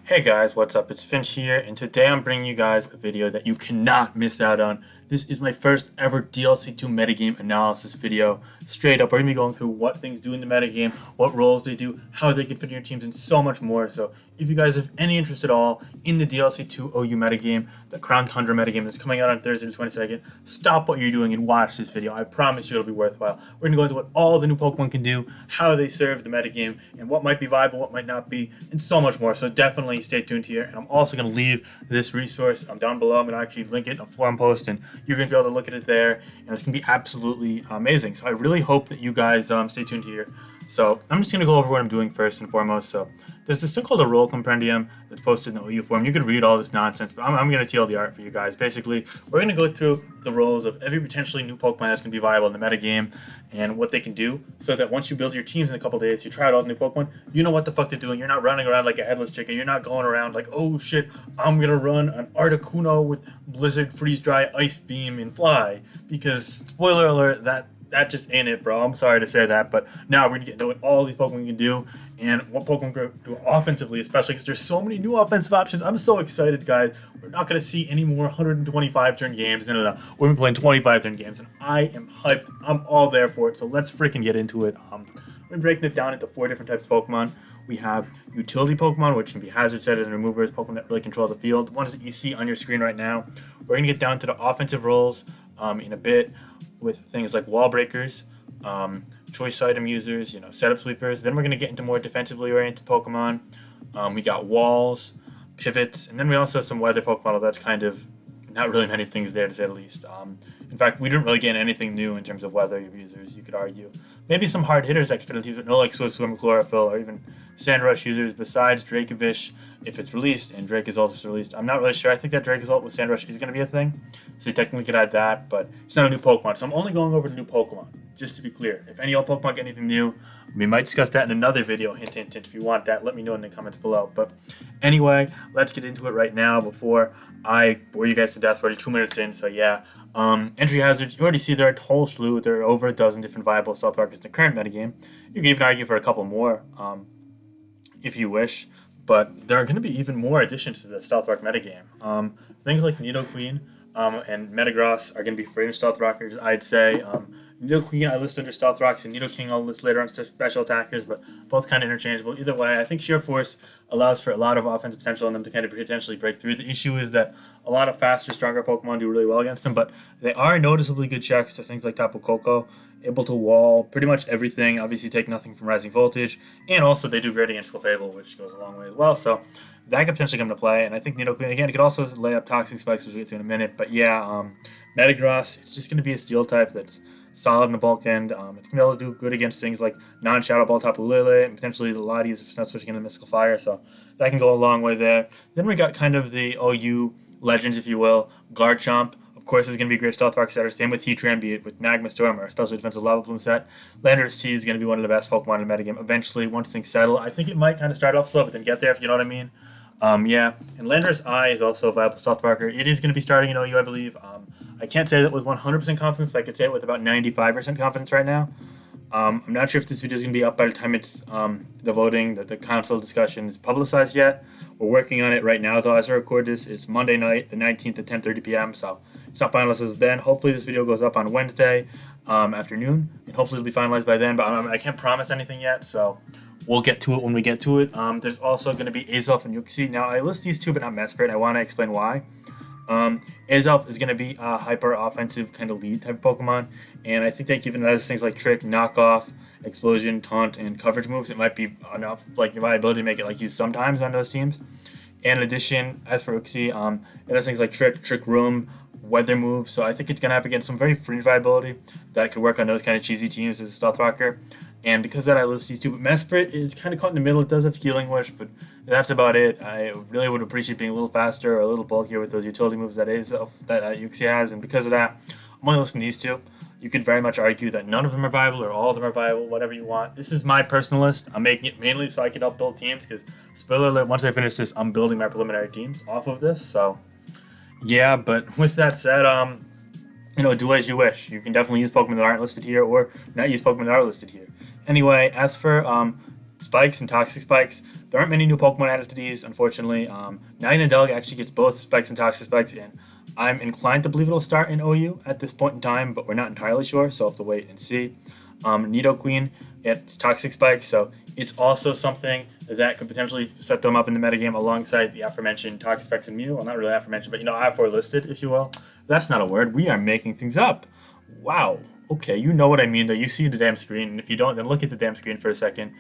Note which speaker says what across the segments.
Speaker 1: Hey guys, what's up? It's Finch here, and today I'm bringing you guys a video that you cannot miss out on. This is my first ever DLC2 metagame analysis video. Straight up, we're going to be going through what things do in the metagame, what roles they do, how they can fit in your teams, and so much more. So if you guys have any interest at all in the DLC2 OU metagame, the Crown Tundra metagame that's coming out on Thursday the 22nd, stop what you're doing and watch this video. I promise you it'll be worthwhile. We're going to go into what all the new Pokemon can do, how they serve the metagame, and what might be viable, what might not be, and so much more. So definitely stay tuned here. And I'm also going to leave this resource down below. I'm going to actually link it in a forum post, and you're going to be able to look at it there, and it's going to be absolutely amazing. So I really hope that you guys stay tuned here. So I'm just going to go over what I'm doing first and foremost. So there's this thing called a role compendium that's posted in the OU forum. You can read all this nonsense, but I'm going to TLDR for you guys. Basically, we're going to go through the roles of every potentially new Pokemon that's going to be viable in the metagame and what they can do, so that once you build your teams in a couple days, you try out all the new Pokemon, you know what the fuck they're doing. You're not running around like a headless chicken. You're not going around like, oh shit, I'm going to run an Articuno with Blizzard, Freeze Dry, Ice Beam, and Fly. Because, spoiler alert, that just ain't it, bro. I'm sorry to say that, but now we're going to get into what all these Pokemon can do and what Pokemon can do offensively, especially because there's so many new offensive options. I'm so excited, guys. We're not going to see any more 125 turn games. No. We're playing 25 turn games, and I am hyped. I'm all there for it, so let's freaking get into it. We're breaking it down into 4 different types of Pokemon. We have utility Pokemon, which can be hazard setters and removers, Pokemon that really control the field. The ones that you see on your screen right now. We're going to get down to the offensive roles in a bit, with things like wall breakers, choice item users, setup sweepers. Then we're going to get into more defensively oriented Pokemon. We got walls, pivots, and then we also have some weather Pokemon. That's kind of not really many things there, to say the least. In fact, we didn't really get anything new in terms of weather users, you could argue. Maybe some hard hitters that could fit in teams, but no like Swift Swim, Chlorophyll, or even Sand Rush users besides Dracovish if it's released, and Drake Azelf is released. I'm not really sure. I think that Drake Azelf with Sand Rush is going to be a thing, so you technically could add that, but it's not a new Pokemon. So I'm only going over the new Pokemon, just to be clear. If any old Pokemon get anything new, we might discuss that in another video. Hint, hint, hint. If you want that, let me know in the comments below. But anyway, let's get into it right now before I bore you guys to death. We're already 2 minutes in, so yeah. Entry hazards, you already see there are a whole slew. There are over a dozen different viable stealth rockets in the current metagame. You can even argue for a couple more if you wish, but there are going to be even more additions to the stealth rock metagame. Things like Nidoqueen and Metagross are going to be fringe stealth rockers, I'd say. Nidoqueen I list under stealth rocks, and Nidoking I'll list later on special attackers, but both kind of interchangeable. Either way, I think Sheer Force allows for a lot of offensive potential in them to kind of potentially break through. The issue is that a lot of faster, stronger Pokemon do really well against them, but they are noticeably good checks to things like Tapu Koko, able to wall pretty much everything, obviously take nothing from Rising Voltage, and also they do great against Clefable, which goes a long way as well, so that could potentially come into play. And I think Nidoqueen, again, it could also lay up Toxic Spikes, which we'll get to in a minute, but yeah, Metagross, it's just going to be a steel type that's solid in the bulk end. It's going to be able to do good against things like non-Shadow Ball Tapu Lele, and potentially the Latias if it's not switching into Mystical Fire, so that can go a long way there. Then we got kind of the OU legends, if you will. Garchomp, of course, is going to be a great stealth rock setter. Same with Heatran, be it with Magma Storm or especially defensive Lava Plume set. Landorus T is going to be one of the best Pokemon in the metagame. Eventually, once things settle, I think it might kind of start off slow, but then get there, if you know what I mean. Yeah, and Landorus I is also a viable stealth rocker. It is going to be starting in OU, I believe. I can't say that with 100% confidence, but I could say it with about 95% confidence right now. I'm not sure if this video is going to be up by the time it's the voting, the council discussion is publicized yet. We're working on it right now, though. As I record this, it's Monday night, the 19th at 10:30 p.m., so it's not finalized as then. Hopefully this video goes up on Wednesday afternoon, and hopefully it'll be finalized by then, but I can't promise anything yet, so we'll get to it when we get to it. There's also going to be Azelf and Uxie. Now, I list these two, but not Mesprit. I want to explain why. Azelf is going to be a hyper offensive kind of lead type of Pokemon, and I think that given that things like Trick, Knockoff, Explosion, Taunt, and coverage moves, it might be enough like viability to make it like used sometimes on those teams. And in addition, as for Uxie, it has things like Trick Room, weather moves, so I think it's going to have against some very fringe viability that could work on those kind of cheesy teams as a stealth rocker. And because of that, I list these two. But Mesprit is kind of caught in the middle. It does have Healing Wish, but that's about it. I really would appreciate being a little faster or a little bulkier with those utility moves that Uxie has. And because of that, I'm only listing these two. You could very much argue that none of them are viable or all of them are viable, whatever you want. This is my personal list. I'm making it mainly so I can help build teams because, spoiler alert, once I finish this, I'm building my preliminary teams off of this. So, yeah, but with that said, do as you wish. You can definitely use Pokemon that aren't listed here or not use Pokemon that are listed here. Anyway, as for spikes and toxic spikes. There aren't many new Pokemon added to these, unfortunately. Nightingale actually gets both spikes and toxic spikes, and I'm inclined to believe it'll start in OU at this point in time, but we're not entirely sure, so I'll have to wait and see. Nidoqueen, it's toxic spikes, so it's also something that could potentially set them up in the metagame alongside the aforementioned toxic spikes and Mew. Well, not really aforementioned, but I have 4 listed, if you will. That's not a word. We are making things up. Wow. Okay, you know what I mean, though. You see the damn screen, and if you don't, then look at the damn screen for a second.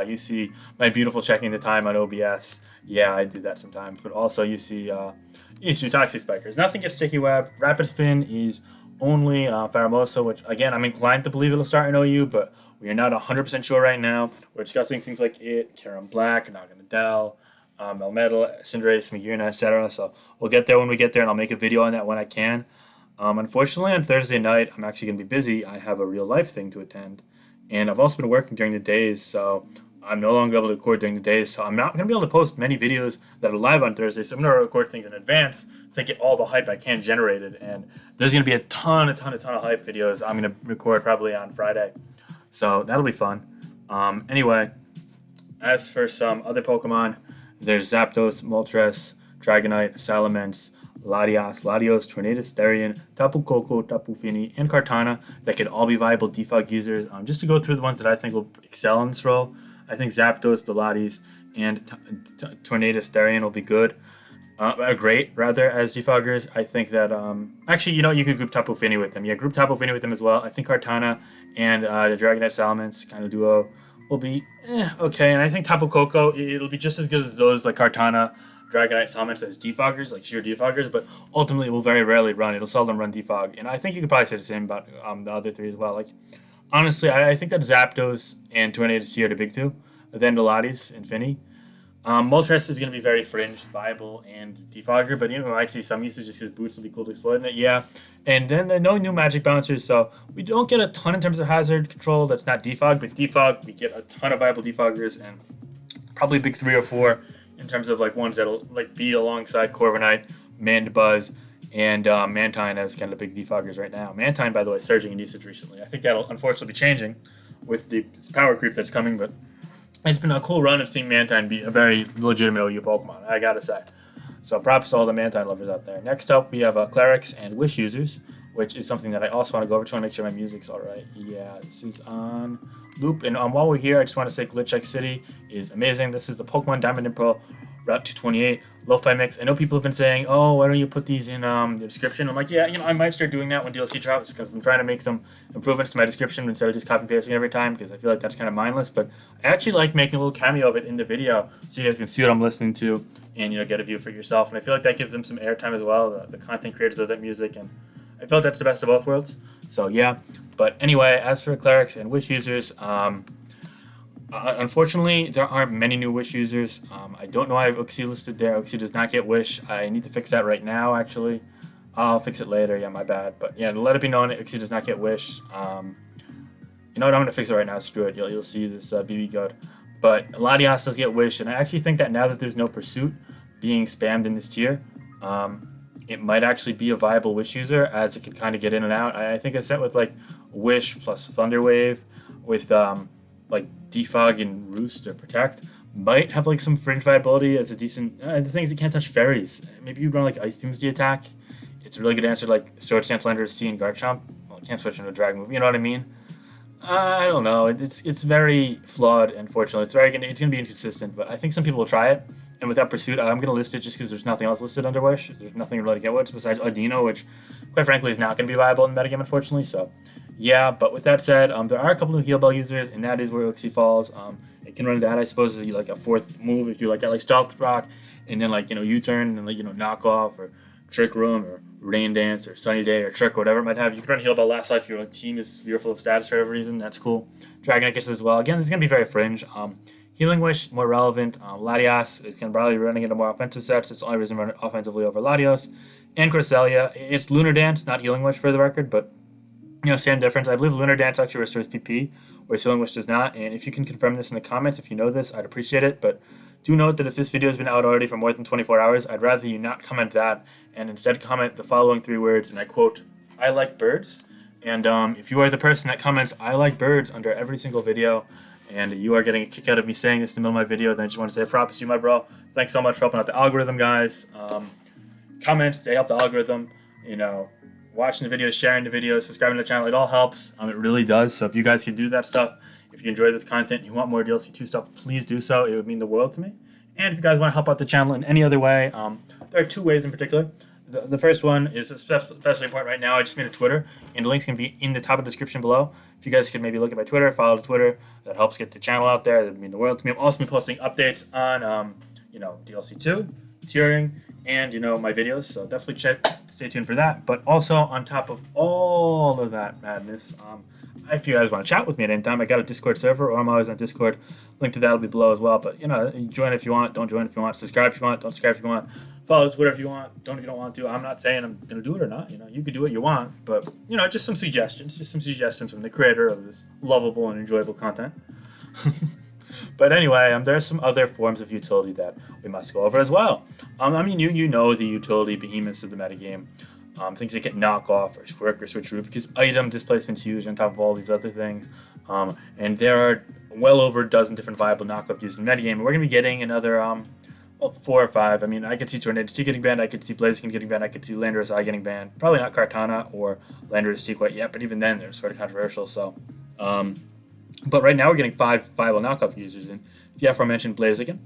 Speaker 1: You see my beautiful checking the time on OBS. Yeah, I do that sometimes. But also, you see Toxic Spikers. Nothing gets Sticky Web. Rapid Spin is only Pheromosa, which, again, I'm inclined to believe it'll start in OU, but we are not 100% sure right now. We're discussing things like Karam Black, Naganadel, Melmetal, Cinderace, Magearna, etc. So we'll get there when we get there, and I'll make a video on that when I can. Unfortunately, on Thursday night, I'm actually going to be busy. I have a real-life thing to attend. And I've also been working during the days, so I'm no longer able to record during the days. So I'm not going to be able to post many videos that are live on Thursday. So I'm going to record things in advance so I get all the hype I can generated. And there's going to be a ton of hype videos I'm going to record probably on Friday. So that'll be fun. Anyway, as for some other Pokemon, there's Zapdos, Moltres, Dragonite, Salamence, Latios, Tornadus, Therian, Tapu Koko, Tapu Fini, and Kartana that could all be viable defog users. Just to go through the ones that I think will excel in this role, I think Zapdos, Latios, and Tornadus, Therian will be good. Great, rather, as defoggers. I think that, actually, you could group Tapu Fini with them. Yeah, group Tapu Fini with them as well. I think Kartana and the Dragonite Salamence kind of duo will be okay. And I think Tapu Koko, it'll be just as good as those like Kartana, Dragonite Salamence as defoggers, like sheer defoggers, but ultimately it will very rarely run. It'll seldom run defog. And I think you could probably say the same about the other 3 as well. Like, honestly, I think that Zapdos and Tornadus here are the big 2. Then the Latios and Fini. Moltres is going to be very fringe, viable, and defogger, but I might see some usage just because boots will be cool to exploit in it, yeah. And then there are no new magic bouncers, so we don't get a ton in terms of hazard control that's not defog, but defog, we get a ton of viable defoggers, and probably big 3 or 4 in terms of like ones that'll like be alongside Corviknight, Mandibuzz, and Mantine as kind of big defoggers right now. Mantine, by the way, surging in usage recently. I think that'll unfortunately be changing with the power creep that's coming, but it's been a cool run of seeing Mantine be a very legitimate OU Pokemon, I gotta say. So props to all the Mantine lovers out there. Next up, we have Clerics and Wish users, which is something that I also want to go over. Just want to make sure my music's alright. Yeah, this is on loop. And while we're here, I just want to say Glitch City is amazing. This is the Pokemon Diamond and Pearl Route 228 Lo-Fi Mix. I know people have been saying, oh, why don't you put these in the description? I'm like, yeah, I might start doing that when DLC drops because I'm trying to make some improvements to my description instead of just copy and pasting every time because I feel like that's kind of mindless. But I actually like making a little cameo of it in the video so you guys can see what I'm listening to and get a view for yourself. And I feel like that gives them some airtime as well, the content creators of that music, and I feel like that's the best of both worlds. So yeah. But anyway, as for Clerics and Wish users, unfortunately, there aren't many new Wish users. I don't know why I have Uxie listed there. Uxie does not get Wish. I need to fix that right now, actually. I'll fix it later. Yeah, my bad. But yeah, to let it be known, Uxie does not get Wish. You know what? I'm going to fix it right now. Screw it. You'll see this BB code. But Latios does get Wish, and I actually think that now that there's no Pursuit being spammed in this tier, it might actually be a viable Wish user as it can kind of get in and out. I think a set with like Wish plus Thunder Wave with like Defog and Roost or Protect might have like some fringe viability as a decent. The thing is, you can't touch fairies. Maybe you'd run like Ice Beam as the attack. It's a really good answer to like Sword Stance, Landorus T, and Garchomp. Well, it can't switch into a Dragon move. You know what I mean? I don't know. It's very flawed. Unfortunately, it's gonna be inconsistent. But I think some people will try it. And without Pursuit, I'm gonna list it just because there's nothing else listed under Wish. There's nothing really to get with besides Audino, which, quite frankly, is not gonna be viable in the metagame, unfortunately. So, yeah. But with that said, there are a couple of Heal Bell users, and that is where Uxie falls. It can run that, I suppose, as like a 4th move if you like got like Stealth Rock, and then like U-turn and like Knock Off or Trick Room or Rain Dance or Sunny Day or Trick or whatever it might have. You can run Heal Bell last life if your team is fearful of status for whatever reason. That's cool. Dragonite gets as well. Again, it's gonna be very fringe. Healing Wish, more relevant. Latios is going to probably be running into more offensive sets. It's the only reason running offensively over Latios. And Cresselia, it's Lunar Dance, not Healing Wish for the record, but same difference. I believe Lunar Dance actually restores PP, whereas Healing Wish does not. And if you can confirm this in the comments, if you know this, I'd appreciate it. But do note that if this video has been out already for more than 24 hours, I'd rather you not comment that and instead comment the following 3 words, and I quote, I like birds. And if you are the person that comments, I like birds under every single video, and you are getting a kick out of me saying this in the middle of my video, then I just want to say props to you, my bro. Thanks so much for helping out the algorithm, guys. Comments, they help the algorithm. You know, watching the videos, sharing the videos, subscribing to the channel, it all helps. It really does. So if you guys can do that stuff, if you enjoy this content and you want more DLC2 stuff, please do so. It would mean the world to me. And if you guys want to help out the channel in any other way, there are 2 ways in particular. The first one is especially important right now. I just made a Twitter, and the link's going to be in the top of the description below. If you guys could maybe look at my Twitter, follow the Twitter, that helps get the channel out there. That would mean the world to me. I'm also posting updates on, DLC2, tiering, and, my videos. So definitely stay tuned for that. But also, on top of all of that madness, if you guys want to chat with me at any time, I got a Discord server, or I'm always on Discord. Link to that will be below as well. But, join if you want, don't join if you want, subscribe if you want, don't subscribe if you want. Follow Twitter if you want, don't if you don't want to. I'm not saying I'm going to do it or not. You can do what you want. But, just some suggestions from the creator of this lovable and enjoyable content. But anyway, there are some other forms of utility that we must go over as well. You know the utility behemoths of the metagame. Things that get knockoff or shirk or switcheroo, because item displacement's huge on top of all these other things. And there are well over a dozen different viable knockoff used in the metagame. We're going to be getting another 4 or 5. I could see Tornadus T getting banned, I could see Blaziken getting banned, I could see Landorus I getting banned. Probably not Kartana or Landorus T quite yet, but even then they're sort of controversial. So, but right now we're getting 5 viable knockoff users in the aforementioned Blaziken,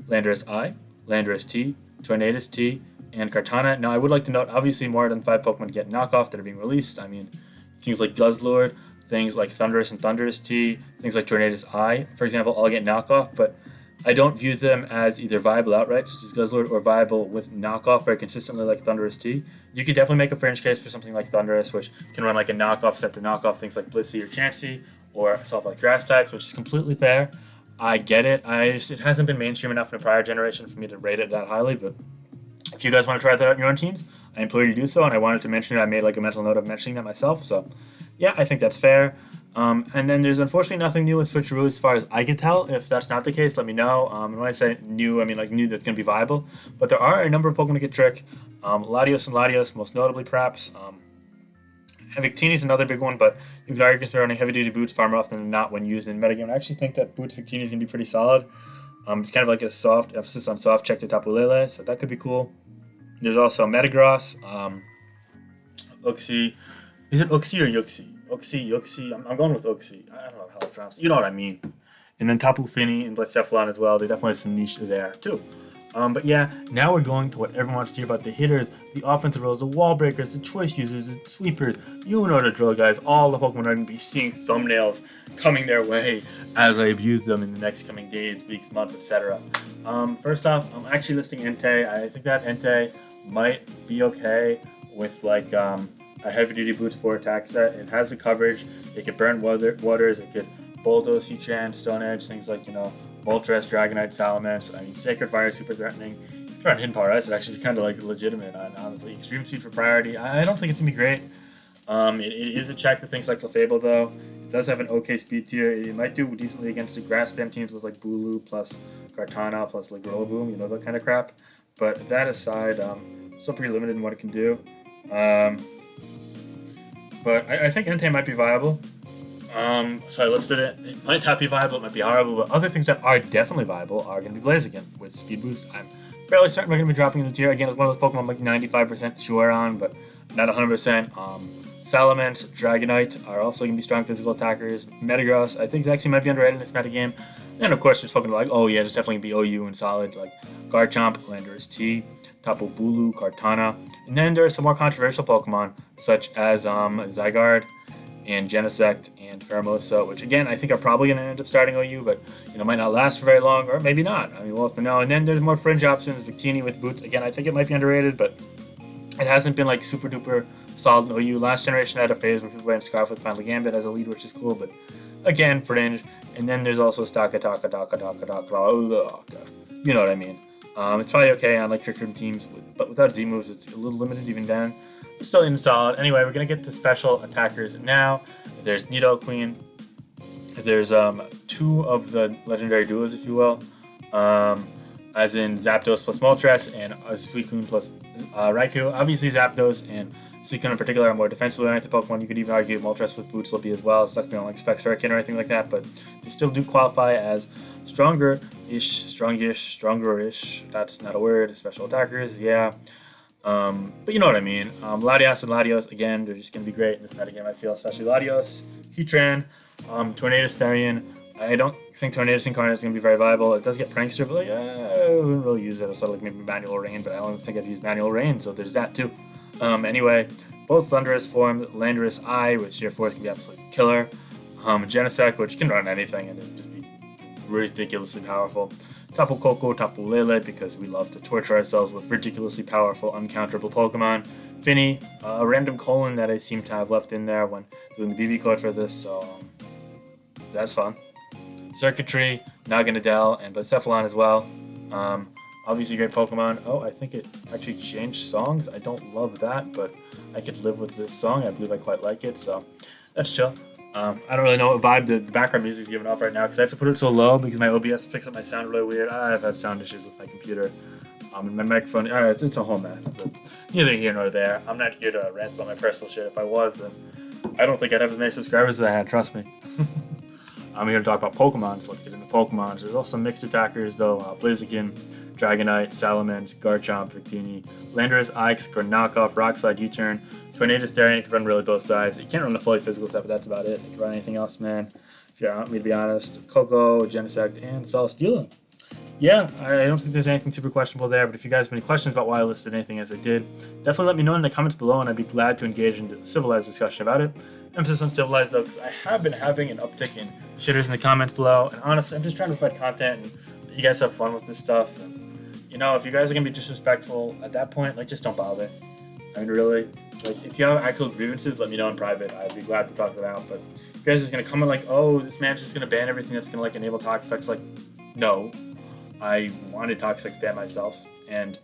Speaker 1: Landorus I, Landorus T, Tornadus T, and Kartana. Now I would like to note, obviously more than 5 Pokemon get knockoff that are being released. Things like Guzzlord, things like Thundurus and Thundurus T, things like Tornadus I, for example, all get knockoff, but I don't view them as either viable outright, such as Guzzlord, or viable with knockoff very consistently like Thundurus T. You could definitely make a fringe case for something like Thundurus, which can run like a knockoff set to knockoff things like Blissey or Chansey, or soft like grass types, which is completely fair. I get it. It hasn't been mainstream enough in a prior generation for me to rate it that highly, but if you guys want to try that out in your own teams, I implore you to do so, and I wanted to mention it. I made like a mental note of mentioning that myself, so yeah, I think that's fair. And then there's unfortunately nothing new in Switcheroo as far as I can tell. If that's not the case, let me know. And when I say new, I mean like new that's going to be viable. But there are a number of Pokemon that get Trick. Latios and Latios, most notably perhaps. Victini is another big one, but you could argue consider running heavy-duty boots far more often than not when used in metagame. I actually think that Boots Victini is going to be pretty solid. It's kind of like a soft emphasis on soft check to Tapu Lele, so that could be cool. There's also Metagross, Uxie. Is it Uxie or Yuxie? Uxie. I'm going with Uxie. I don't know how to pronounce it. You know what I mean. And then Tapu Fini and Blacephalon as well. They definitely have some niche there too. But yeah, now we're going to what everyone wants to hear about: the hitters, the offensive roles, the wall breakers, the choice users, the sweepers. You know the drill, guys. All the Pokemon are going to be seeing thumbnails coming their way as I abuse them in the next coming days, weeks, months, etc. First off, I'm actually listing Entei. I think that Entei might be okay with like a heavy-duty boots 4 attack set. It has the coverage. It could burn waters. It could bulldoze Heatran, Stone Edge, things like Moltres, Dragonite, Salamence. Sacred Fire is super threatening. If you run Hidden Power Ice, it actually kind of like legitimate. Honestly, Extreme Speed for priority. I don't think it's gonna be great. It is a check to things like Clefable though. It does have an okay speed tier. It might do decently against the grass spam teams with like Bulu plus Kartana plus like Rillaboom, that kind of crap. But that aside, still pretty limited in what it can do. But I think Entei might be viable. So I listed it. It might not be viable, it might be horrible, but other things that are definitely viable are going to be Blaziken with Speed Boost. I'm fairly certain we're going to be dropping in the tier. Again, it's one of those Pokemon I'm like 95% sure on, but not 100%. Salamence, Dragonite are also going to be strong physical attackers. Metagross, I think, actually might be underrated in this metagame. And of course, there's Pokemon like, oh yeah, there's definitely going to be OU and solid, like Garchomp, Landorus T, Tapu Bulu, Kartana. And then there are some more controversial Pokemon, such as Zygarde, and Genesect and Pheromosa, which again I think are probably going to end up starting OU, but might not last for very long, or maybe not. We'll have to know. And then there's more fringe options. Victini with boots, again I think it might be underrated, but it hasn't been like super duper solid in OU. Last generation had a phase where people went Scarf with Final Gambit as a lead, which is cool, but again fringe. And then there's also Staka. You know what I mean. It's probably okay on like Trick Room teams, but without Z moves it's a little limited even then. Still in solid. Anyway, we're going to get to special attackers now. There's Nidoqueen. There's 2 of the legendary duos, if you will. as in Zapdos plus Moltres and Suicune plus Raikou. Obviously, Zapdos and Suicune in particular are more defensively oriented Pokemon. You could even argue Moltres with Boots will be as well. It's not going to be like Specs Hurricane or anything like that, but they still do qualify as stronger-ish. That's not a word. Special attackers, yeah. But you know what I mean. Latios and Latios, again, they're just going to be great in this metagame, I feel, especially Latios. Heatran, Tornadus Therian. I don't think Tornadus Incarnate is going to be very viable. It does get Prankster, but like, I wouldn't really use it. Instead of like maybe Manual Rain, but I don't think I'd use Manual Rain, so there's that too. Anyway, both Thunderous form, Landorus Eye, which your force can be absolutely killer. Genesect, which can run anything and it'd just be ridiculously powerful. Tapu Koko, Tapu Lele, because we love to torture ourselves with ridiculously powerful, uncounterable Pokemon. Finny, a random colon that I seem to have left in there when doing the BB code for this, so that's fun. Circuitry, Naganadel, and Blacephalon as well. Obviously great Pokemon. Oh, I think it actually changed songs. I don't love that, but I could live with this song. I believe I quite like it, so that's chill. I don't really know what vibe the background music is giving off right now because I have to put it so low because my OBS picks up my sound really weird. I've had sound issues with my computer. And my microphone, it's a whole mess, but neither here nor there. I'm not here to rant about my personal shit. If I was, then I don't think I'd have as many subscribers as I had, trust me. I'm here to talk about Pokemon, so let's get into Pokemon. There's also mixed attackers, though. Blaziken, Dragonite, Salamence, Garchomp, Victini, Landorus, Ix, Knockoff, Rock Slide, U-Turn, Tornadus Therian. You can run really both sides. You can't run the fully physical stuff, but that's about it. You can run anything else, man. If you want me to be honest. Coco, Genesect, and Celesteela. Yeah, I don't think there's anything super questionable there, but if you guys have any questions about why I listed anything as I did, definitely let me know in the comments below, and I'd be glad to engage in a civilized discussion about it. Emphasis on civilized, though, because I have been having an uptick in shitters in the comments below, and honestly, I'm just trying to provide content, and you guys have fun with this stuff, and, you know, if you guys are going to be disrespectful at that point, like, just don't bother. I mean, really, like, if you have actual grievances, let me know in private. I'd be glad to talk them out, but if you guys are going to comment like, oh, this man's just going to ban everything that's going to, like, enable Toxapex, like, no. I wanted Toxapex banned myself, and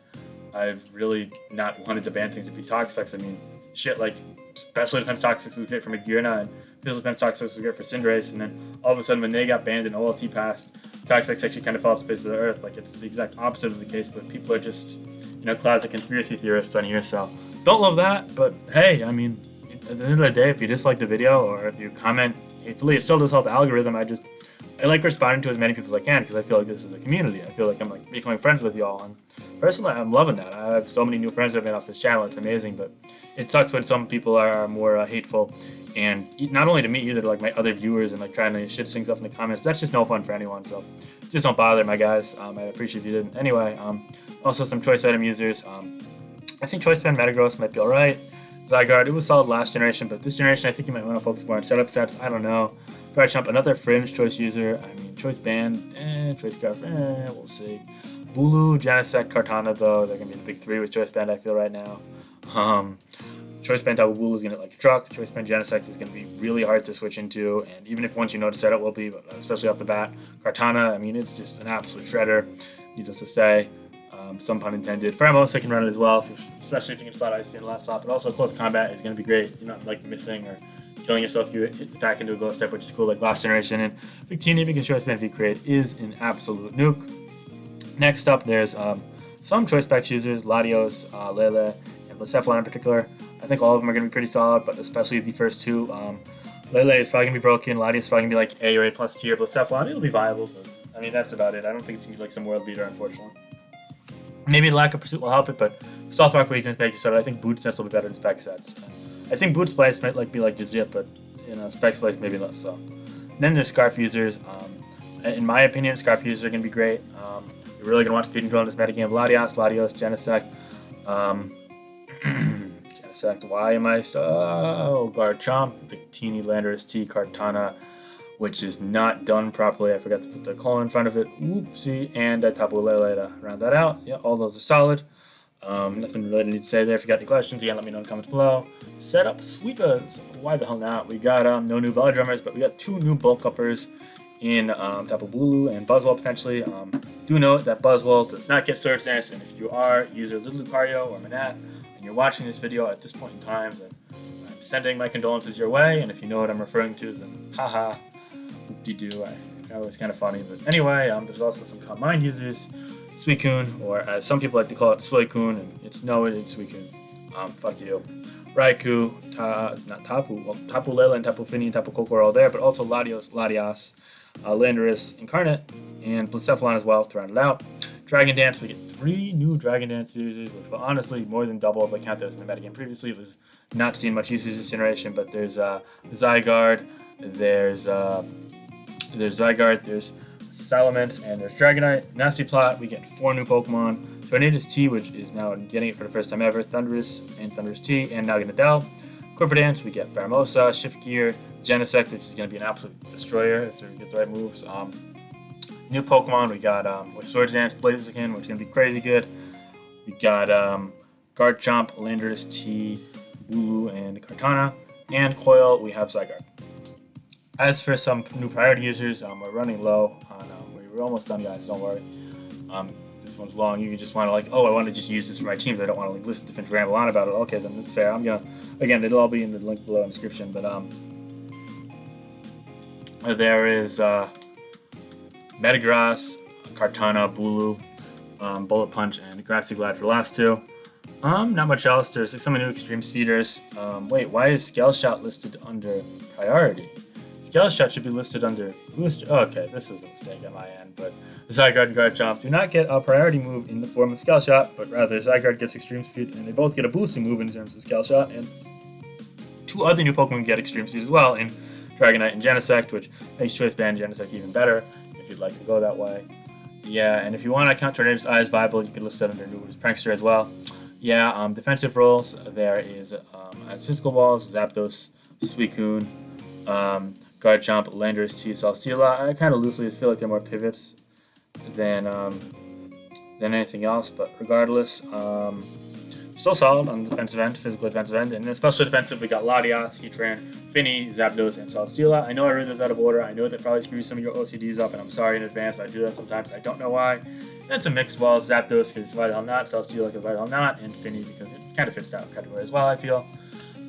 Speaker 1: I've really not wanted to ban things that be Toxapex. I mean, shit like special defense Toxapex was great for Magearna, and physical defense Toxapex was great for Cinderace, and then all of a sudden when they got banned and OLT passed, Toxapex actually kind of fell off the face of the earth. Like, it's the exact opposite of the case, but people are just, you know, clouds of conspiracy theorists on here, so don't love that, but hey, I mean, at the end of the day, if you dislike the video, or if you comment hatefully, it still does help the algorithm. I like responding to as many people as I can because I feel like this is a community. I feel like I'm like becoming friends with y'all, and personally, I'm loving that. I have so many new friends that have been off this channel. It's amazing, but it sucks when some people are more hateful, and not only to me either, to like my other viewers and like trying to shit things up in the comments. That's just no fun for anyone. So just don't bother, my guys. I appreciate if you didn't. Anyway, also some choice item users. I think Choice Band Metagross might be all right. Zygarde, it was solid last generation, but this generation I think you might want to focus more on setup sets. I don't know. Garchomp, another fringe choice user. I mean, Choice Band, Choice Scarf, we'll see. Bulu, Genesect, Kartana, though, they're going to be the big three with Choice Band, I feel, right now. Choice Band Tapu Bulu is going to like a truck. Choice Band Genesect is going to be really hard to switch into, and even if once you know to set it will be, but especially off the bat. Kartana, I mean, it's just an absolute shredder, needless to say. Some pun intended. Framos, I can run it as well, especially if you can slot Ice Beam in the last slot, but also close combat is going to be great. You're not like missing or killing yourself, you attack into a ghost step, which is cool like last generation. And Victini, because Choice Band V-Create is an absolute nuke. Next up, there's some Choice Specs users, Latios, Lele, and Blacephalon in particular. I think all of them are going to be pretty solid, but especially the first two. Lele is probably going to be broken, Latios is probably going to be like A or A plus tier, Blacephalon, it'll be viable, but I mean, that's about it. I don't think it's going to be like some world beater, unfortunately. Maybe lack of pursuit will help it, but Stealth Rock weakness makes it so I think boot sets will be better than spec sets. I think boot splice might like be like legit, but you know, spec splice maybe less so. And then there's Scarf users. In my opinion, Scarf users are going to be great. You're really going to want speed control in this metagame. Latios, Genesect. Genesect, why am I still... Oh, Garchomp, Victini, Landorus T, Kartana, which is not done properly. I forgot to put the colon in front of it. Oopsie. And Tapu Lele to round that out. Yeah, all those are solid. Nothing really need to say there. If you got any questions, again, let me know in the comments below. Setup sweepers. Why the hell not? We got no new belly drummers, but we got 2 new bulk uppers in Tapu Bulu and Buzzwole potentially. Do note that Buzzwole does not get Surge Dance, and if you are user Little Lucario or Manat, and you're watching this video at this point in time, then I'm sending my condolences your way, and if you know what I'm referring to, then haha. Whoop-de-doo. I know it's kind of funny, but anyway, there's also some Calm Mind users. Suicune, or as some people like to call it, Suicune, and it's Suicune. Fuck you. Raikou, not Tapu, well, Tapu Lele and Tapu Fini and Tapu Koko are all there, but also Latias, Landorus, Incarnate, and Blacephalon as well to round it out. Dragon Dance, we get 3 new Dragon Dance users, which will honestly more than double the count that was in the metagame previously. It was not seeing much usage this generation, but there's Zygarde, there's Salamence, and there's Dragonite. Nasty Plot, we get 4 new Pokemon. Tornadus T, which is now getting it for the first time ever. Thundurus and Thundurus T, and now Naganadel. Quiver Dance, we get Baramosa, Shift Gear, Genesect, which is going to be an absolute destroyer if we get the right moves. New Pokemon, we got with Swords Dance, Blaziken, which is going to be crazy good. We got Garchomp, Landorus T, Bulu, and Kartana. And Coil, we have Zygarde. As for some new priority users, we're running low on. We're almost done, guys. Don't worry. This one's long. You can just want to I want to just use this for my teams. I don't want to listen to Finch ramble on about it. Okay, then that's fair. I'm gonna it'll all be in the link below in the description. But there is Metagross, Kartana, Bulu, Bullet Punch, and Grassy Glad for the last 2. Not much else. There's some new Extreme Speeders. Wait, why is Scale Shot listed under priority? Scale Shot should be listed under booster. Oh, okay, this is a mistake on my end, but Zygarde and Garchomp do not get a priority move in the form of Scale Shot, but rather Zygarde gets Extreme Speed, and they both get a boosting move in terms of Scale Shot, and 2 other new Pokemon get Extreme Speed as well in Dragonite and Genesect, which makes Choice Band Genesect even better if you'd like to go that way. Yeah, and if you want to count Tornadus Eye as viable, you can list that under New Prankster as well. Yeah, defensive roles, there is as Physical Balls, Zapdos, Suicune, Garchomp, Landorus T, Celesteela. I kind of loosely feel like they're more pivots than anything else, but regardless, still solid on the defensive end, physical defensive end, and especially defensive, we got Latias, Heatran, Finny, Zapdos, and Celesteela. I know I read those out of order. I know that probably screws some of your OCDs up, and I'm sorry in advance. I do that sometimes. I don't know why. That's a mixed ball. Zapdos because why the hell not, Celesteela because why the hell not, and Finny because it kind of fits that category as well, I feel.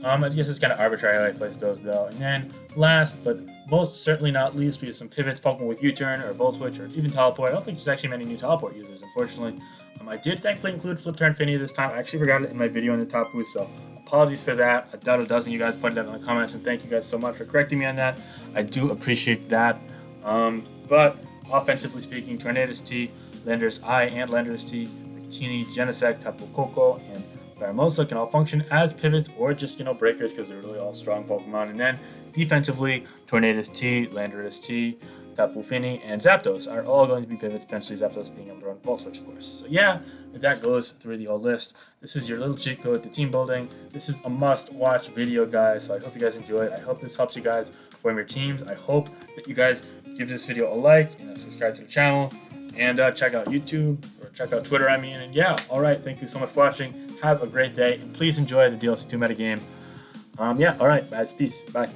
Speaker 1: I guess it's kind of arbitrary how I place those though. And then last, but most certainly not least, we have some pivots, Pokemon with U-Turn or Volt Switch or even Teleport. I don't think there's actually many new Teleport users, unfortunately. I did thankfully include Flip Turn Finny this time. I actually forgot it in my video on the top booth, so apologies for that. I doubt a dozen of you guys pointed that in the comments, and thank you guys so much for correcting me on that. I do appreciate that. But offensively speaking, Tornadus T, Landorus I, and Landorus T, Victini, Genesect, Tapu Koko, and Baramosa can all function as pivots or just, breakers because they're really all strong Pokemon. And then defensively, Tornadus T, Landorus T, Tapu Fini, and Zapdos are all going to be pivots, potentially Zapdos being able to run Volt Switch, of course. So yeah, if that goes through the whole list, this is your little cheat code to team building. This is a must-watch video, guys, so I hope you guys enjoy it. I hope this helps you guys form your teams. I hope that you guys give this video a like and subscribe to the channel, and check out YouTube, or check out Twitter, and yeah, alright, thank you so much for watching. Have a great day, and please enjoy the DLC2 metagame. Yeah, alright, guys, peace, bye.